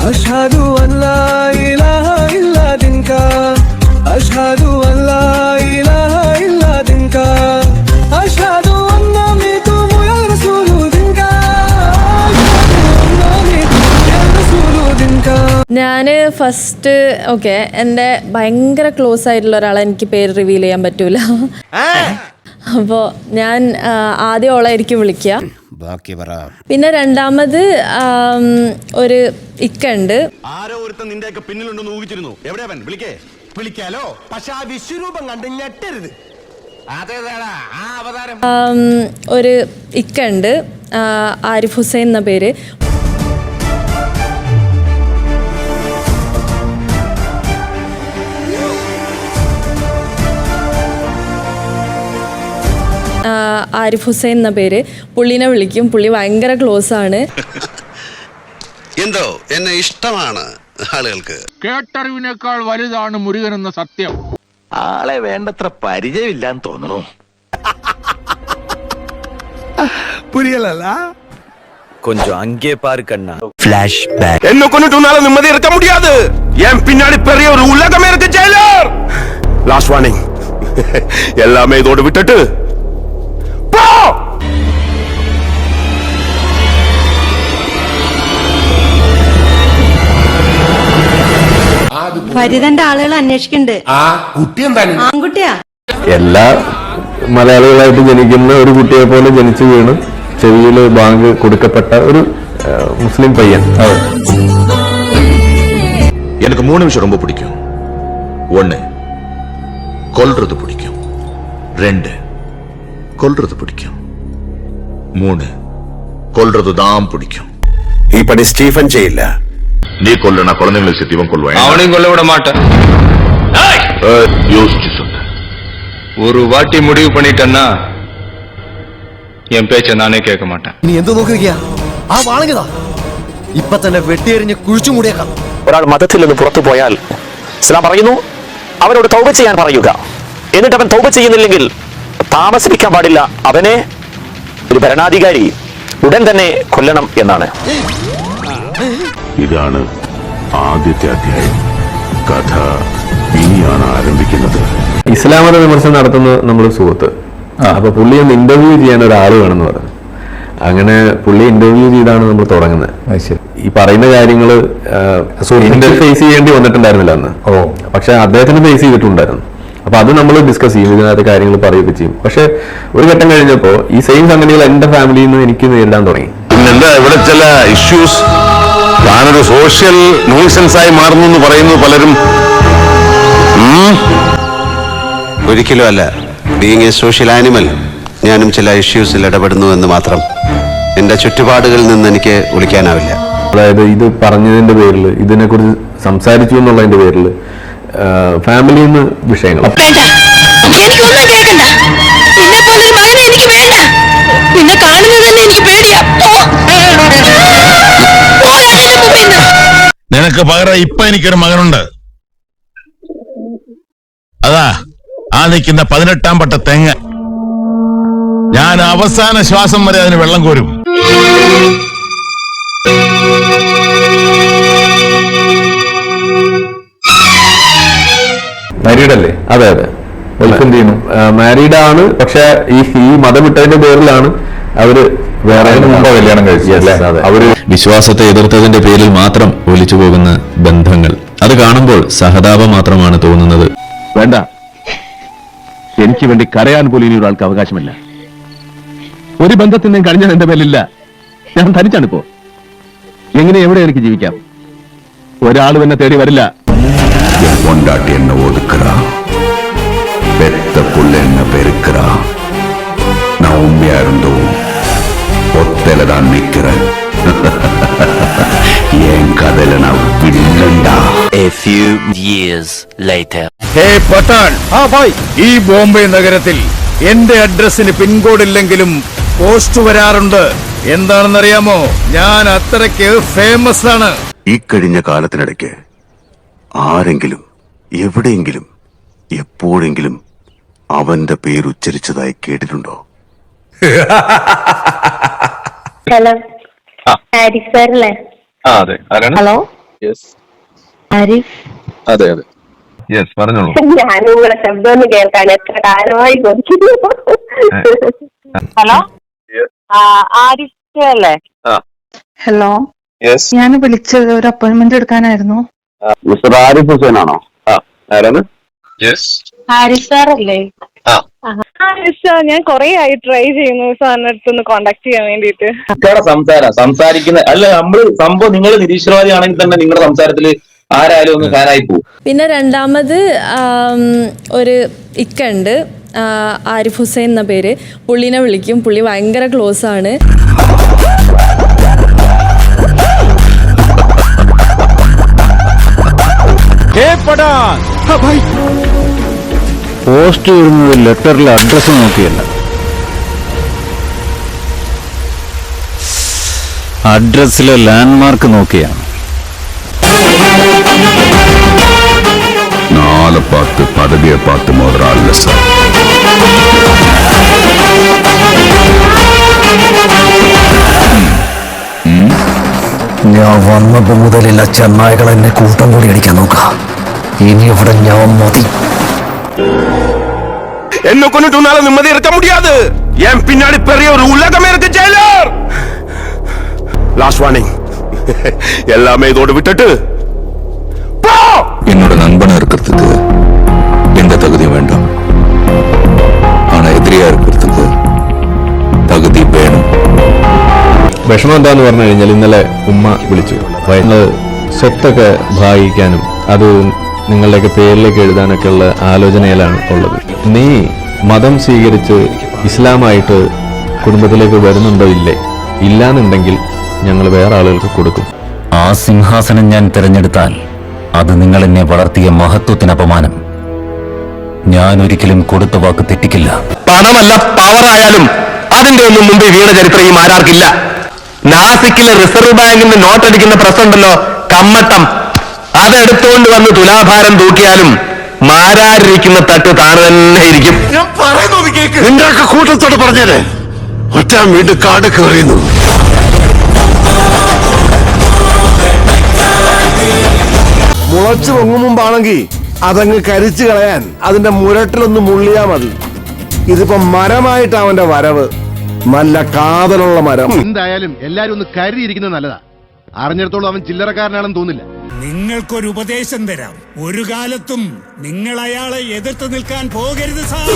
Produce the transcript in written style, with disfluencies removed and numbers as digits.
അഷ്ഹദു അല്ലാ ഇലാഹ ഇല്ലാ ദിൻക അഷ്ഹദു അല്ലാ ഇലാഹ ഇല്ലാ ദിൻക അഷ്ഹദു അന്ന മിതുമു യാ റസൂലു ദിൻക ഞാൻ ഫസ്റ്റ് എൻ്റെ ഭയങ്കര ക്ലോസ് ആയിട്ടുള്ള ഒരാളെ എനിക്ക് പേര് റിവീൽ ചെയ്യാൻ പറ്റൂല. അപ്പോൾ ഞാൻ ആദ്യം ഓളായിരിക്കും വിളിക്കുക. പിന്നെ രണ്ടാമത് ഒരു ഇക്കുണ്ട്. ആരോ ഒരുത്തൻ നിന്റെയൊക്കെ പിന്നിലുണ്ടെന്ന് ഊഹിച്ചിരുന്നു. എവിടെയാ അവൻ? വിളിക്കാലോ, പക്ഷെ ആ വിശ്വരൂപം കണ്ട് ഞെട്ടരുത്. ഒരു ഇക്കുണ്ട്, ആരിഫ് ഹുസൈൻ എന്ന പേര്. ആരിഫ് ഹുസൈൻ എന്ന പേര്. പുള്ളിനെ വിളിക്കും. പുള്ളി ഭയങ്കര ക്ലോസ് ആണ്. എന്തോ എന്നെ ഇഷ്ടമാണ് ആളുകൾക്ക്. കേട്ടറിവിനേക്കാൾ വലുതാണ് മുരുകൻ എന്ന സത്യം. ആളെ വേണ്ടത്ര പരിചയമില്ലാന്ന് തോന്നുന്നു. പുരിയല്ല கொஞ்சம் அங்கே பாரு கண்ணா. flashback என்ன கொண்டுட்டு உன்னால நிம்மதி இருக்க முடியாது. என் பின்னாடி பெரிய ஒரு உலகமே இருக்கு ஜெயிலர். Last warning. எல்லாமே இதோட விட்டுட்டு போ. ഫരിദന്റെ ആളുകൾ അന്വേഷിക്കുന്നുണ്ട്. ആൺകുട്ടിയാ. എല്ലാ മലയാളികളായിട്ട് ജനിക്കുന്ന ഒരു കുട്ടിയെ പോലെ ജനിച്ചു വീണ് ചെവിയിൽ ബാങ്ക് കൊടുക്കപ്പെട്ട ഒരു മുസ്ലിം പയ്യൻ. எனக்கு 3 விஷயம் ரொம்ப பிடிக்கும். 1 கொல்றது பிடிக்கும், 2 கொல்றது பிடிக்கும், 3 கொல்றது தான் பிடிக்கும். இப்படி ஸ்டீஃபன் செய்யல. நீ கொல்லனா குழந்தைகளை சித்திவன் கொல்வான். அவனையும் கொல்ல விட மாட்டேன். யோசிச்சு சொன்ன. ஒரு வாட்டி முடிவு பண்ணிட்டேன்னா என் பேச்ச நானே கேட்க மாட்டேன். ഇനി എന്ത് നോക്കുക? ആ വാളങ്ങതാ ഇപ്പൊ തന്നെ വെട്ടിയെറിഞ്ഞ് കുഴിച്ചു മൂടിയേക്കാം. ഒരാൾ മതത്തിൽ നിന്ന് പുറത്തു പോയാൽ ഇസ്ലാം പറയുന്നു അവനോട് തൗബ ചെയ്യാൻ പറയുക. എന്നിട്ട് അവൻ തൗബ ചെയ്യുന്നില്ലെങ്കിൽ താമസിപ്പിക്കാൻ പാടില്ല. അവനെ ഒരു ഭരണാധികാരി ഉടൻ തന്നെ കൊല്ലണം എന്നാണ്. ഇതാണ് ആദ്യത്തെ അധ്യായം. കഥ ഇനിയാണ് ആരംഭിക്കുന്നത്. ഇസ്ലാം മത വിമർശനം നടത്തുന്ന നമ്മുടെ സുഹൃത്ത്. അപ്പൊ പുള്ളി ഒന്ന് ഇന്റർവ്യൂ ചെയ്യാൻ ഒരാൾ വേണമെന്ന് പറഞ്ഞു. അങ്ങനെ പുള്ളി ഇന്റർവ്യൂ ചെയ്താണ് നമ്മൾ തുടങ്ങുന്നത്. ഈ പറയുന്ന കാര്യങ്ങള് ഫേസ് ചെയ്യേണ്ടി വന്നിട്ടുണ്ടായിരുന്നില്ല അന്ന്. പക്ഷെ അദ്ദേഹത്തിന് ഫേസ് ചെയ്തിട്ടുണ്ടായിരുന്നു. അപ്പൊ അത് നമ്മൾ ഡിസ്കസ് ചെയ്യും, ഇതിനകത്ത് കാര്യങ്ങൾ പറയുകയൊക്കെ ചെയ്യും. പക്ഷെ ഒരു ഘട്ടം കഴിഞ്ഞപ്പോ ഈ സെയിം സംഗതികൾ എന്റെ ഫാമിലിയിൽ നിന്ന് എനിക്ക് നേരിടാൻ തുടങ്ങി. പിന്നെന്താ ഇവിടെ ചില ഇഷ്യൂസ് താനൊരു സോഷ്യൽ ന്യൂസൻസ് ആയി മാറുന്നു എന്ന് പറയുന്നു പലരും. ഒരിക്കലും അല്ല. ബീയിങ് എ സോഷ്യൽ ആനിമൽ ഞാനും ചില ഇഷ്യൂസിൽ ഇടപെടുന്നു എന്ന് മാത്രം. എൻ്റെ ചുറ്റുപാടുകളിൽ നിന്ന് എനിക്ക് ഒളിക്കാനാവില്ല. അതായത് ഇത് പറഞ്ഞതിന്റെ പേരിൽ, ഇതിനെക്കുറിച്ച് സംസാരിച്ചു എന്നുള്ളതിന്റെ പേരിൽ ഫാമിലിയിൽ നിന്ന് വിഷയങ്ങൾ. നിനക്ക് പകരം ഇപ്പൊ എനിക്കൊരു മകനുണ്ട്. അതാ ആ നിൽക്കുന്ന 18-ാം പട്ട തെങ്ങ്. ഞാൻ അവസാന ശ്വാസം വരെ അതിന് വെള്ളം കോരും. മാരീഡ് അല്ലേ? അതെ അതെ. മാരീഡ് ആണ്. പക്ഷെ ഈ മതം വിട്ടതിന്റെ പേരിലാണ് അവര് വേറെ കല്യാണം കഴിച്ചത്. അവര് വിശ്വാസത്തെ എതിർത്തതിന്റെ പേരിൽ മാത്രം ഒലിച്ചു പോകുന്ന ബന്ധങ്ങൾ, അത് കാണുമ്പോൾ സഹതാപം മാത്രമാണ് തോന്നുന്നത്. വേണ്ട, എനിക്ക് വേണ്ടി കരയാൻ പോലും ഇനി ഒരാൾക്ക് അവകാശമില്ല. ഒരു ബന്ധത്തിനും കഴിഞ്ഞാൽ എന്റെ മേലില്ല. ഞാൻ തനിച്ചാണിപ്പോ. എങ്ങനെ എവിടെ എനിക്ക് ജീവിക്കാം? ഒരാളും എന്നെ തേടി വരില്ല. കൊണ്ടാട്ടി എന്നെ ഒതുക്കറ, പെത്ത പുള്ള എന്നെ പെരുക്കറ. நான் உண்மையா இருந்தோம் ஒத்தையில தான் நிக்கிறேன். என் கதையில நான் வில்லண்டா. A few years later. ഹേ പട്ടാൻ, ഈ ബോംബെ നഗരത്തിൽ എന്റെ അഡ്രസ്സിന് പിൻകോഡ് ഇല്ലെങ്കിലും പോസ്റ്റ് വരാറുണ്ട്. എന്താണെന്നറിയാമോ? ഞാൻ അത്രയ്ക്ക് ഫേമസ് ആണ്. ഈ കഴിഞ്ഞ കാലത്തിനിടയ്ക്ക് ആരെങ്കിലും എവിടെയെങ്കിലും എപ്പോഴെങ്കിലും അവന്റെ പേര് ഉച്ചരിച്ചതായി കേട്ടിട്ടുണ്ടോ? ഹലോ, ഹാരിസ് സാർ അല്ലേ? അതെ. ഹലോ, അതെ അതെ യെസ് പറഞ്ഞോളൂ. ഞാനും കൂടെ ശബ്ദം ഒന്ന് കേൾക്കാൻ എത്ര കാലമായി കൊതിക്കുന്നു. ഹലോ, ആരിഫ് അല്ലേ? ഹലോ, ഞാൻ വിളിച്ചത് ഒരു അപ്പോയിന്റ്മെന്റ് എടുക്കാനായിരുന്നു. മിസ്റ്റർ ആരിഫ് ഹുസൈൻ ആണോ? ആരാണ്? ഹാരിസ് സാർ അല്ലേ? ഹാരിസ് സാർ, ഞാൻ കുറെ ആയി ട്രൈ ചെയ്യുന്നു സാറിന്റെ അടുത്തൊന്ന് കോണ്ടാക്ട് ചെയ്യാൻ വേണ്ടിട്ട്. സംസാരിക്കുന്ന അല്ല നമ്മള് സംഭവം നിങ്ങൾ നിരീശ്വരവാദിയാണെങ്കിൽ തന്നെ നിങ്ങളുടെ സംസാരത്തില് ആരായാലും ഒന്ന് ഫാനായി പോകും. പിന്നെ രണ്ടാമത് ഒരു ഇക്കുണ്ട്, ആരിഫ് ഹുസൈൻ എന്ന പേര്. പുള്ളിനെ വിളിക്കും, പുള്ളി ഭയങ്കര ക്ലോസ് ആണ്. പോസ്റ്റ് വരുന്നത് ലെറ്ററിലെ അഡ്രസ് നോക്കിയല്ല, അഡ്രസ്സിലെ ലാൻഡ്മാർക്ക് നോക്കിയാണ്. 4 பார்த்து பதவியை பார்த்து முதல்ல சார். ഞാൻ വന്നപ്പോ മുതലില്ല ചെന്നായകൾ എന്നെ കൂട്ടം കൂടി അടിക്കാൻ നോക്കാം. ഇനി ഇവിടെ ഞാൻ മതി. എന്നെ കൊണ്ടിട്ട് ഉന്നാലെ നിമ്മതി ഇറക്കാൻ മുടിയാത്. എൻ പിന്നാടി പെറിയ ഒരു ഉലകമേ ഇருக்கு ജയിലർ. ലാസ്റ്റ് വാർണിംഗ്, எல்லாமே இதோடு விட்டுட்டு போ. என்னோட நண்பனா இருக்கிறதுக்கு எந்த தகுதியும் வேண்டாம், ஆனா எதிரியா இருக்கிறதுக்கு തകുതി വേണം. വിഷമം എന്താന്ന് പറഞ്ഞു കഴിഞ്ഞാൽ ഇന്നലെ ഉമ്മ വിളിച്ചു. സ്വത്തൊക്കെ ഭാഗിക്കാനും അത് നിങ്ങളുടെയൊക്കെ പേരിലേക്ക് എഴുതാനൊക്കെ ഉള്ള ആലോചനയിലാണ് ഉള്ളത്. നീ മതം സ്വീകരിച്ച് ഇസ്ലാമായിട്ട് കുടുംബത്തിലേക്ക് വരുന്നുണ്ടോ ഇല്ലേ? ഇല്ലാന്നുണ്ടെങ്കിൽ ഞങ്ങൾ വേറെ ആളുകൾക്ക് കൊടുക്കും. ആ സിംഹാസനം ഞാൻ തിരഞ്ഞെടുത്താൽ അത് നിങ്ങൾ എന്നെ വളർത്തിയ മഹത്വത്തിന് അപമാനം. ഞാൻ ഒരിക്കലും കൊടുത്ത വാക്ക് തെറ്റിക്കില്ല. പണമല്ല പവറായാലും അതിന്റെ ഒന്നും മുമ്പ് വീണ ചരിത്രം ഈ മാരാർക്കില്ല. നാസിക്കിലെ റിസർവ് ബാങ്കിന്റെ നോട്ടടിക്കുന്ന പ്രശ്നമുണ്ടല്ലോ, കമ്മട്ടം, അതെടുത്തുകൊണ്ട് വന്ന് തുലാഭാരം തൂക്കിയാലും മാരാരിരിക്കുന്ന തട്ട് താണു തന്നെ ഇരിക്കും. ഞാൻ പറയുന്നത് കേക്ക്. നിന്റെ കൂട്ടത്തോട് പറഞ്ഞേരെ ഒറ്റ വീണ്ടും കാട് കയറിയുന്നു. മുളച്ചു പൊങ്ങും മുമ്പാണെങ്കിൽ അതങ്ങ് കരിച്ചു കളയാൻ അതിന്റെ മുരട്ടിലൊന്ന് മുള്ളിയാ മതി. ഇതിപ്പോ മരമായിട്ട് അവന്റെ വരവ് നല്ല കാതലുള്ള മരം. എന്തായാലും എല്ലാരും ഒന്ന് കരുതിയിരിക്കുന്നത് നല്ലതാ. അറിഞ്ഞിടത്തോളം അവൻ ചില്ലറക്കാരനാണെന്ന് തോന്നില്ല. നിങ്ങൾക്കൊരു ഉപദേശം തരാം. ഒരു കാലത്തും നിങ്ങൾ അയാളെ എതിർത്ത് നിൽക്കാൻ പോകരുത് സാർ.